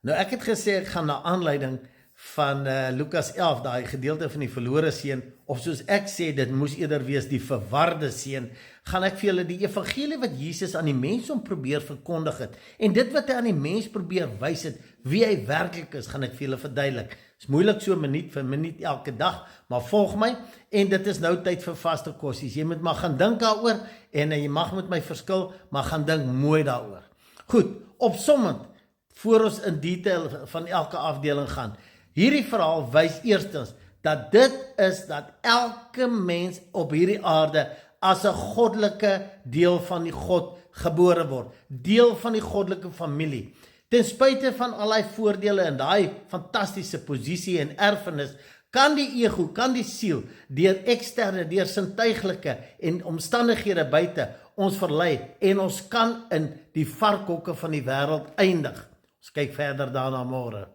Nou ek het gesê ek gaan na aanleiding van Lukas 11, daai gedeelte van die verlore seun, of soos ek sê, dit moes eerder wees die verwarde seun, gaan ek vir julle die evangelie wat Jesus aan die mens om probeer verkondig het, en dit wat hy aan die mens probeer wys het, wie hy werklik is, gaan ek vir julle verduidelik. Is moeilik so minuut vir minuut elke dag, maar volg my, en dit is nou tyd vir vaste kossies. Jy moet maar gaan dink daaroor, en jy mag met my verskil, maar gaan dink mooi daaroor. Goed, opsommend, voor ons in detail van elke afdeling gaan. Hierdie verhaal wys eerstens dat dit is dat elke mens op hierdie aarde as 'n goddelike deel van die God gebore word, deel van die goddelike familie. Ten spyte van al die voordele en daai fantastiese posisie en erfenis, kan die ego, kan die siel, deur eksterne, deur sintuiglike en omstandighede buite ons verlei en ons kan in die varkhokke van die wêreld eindig. Ons kyk verder daarna môre.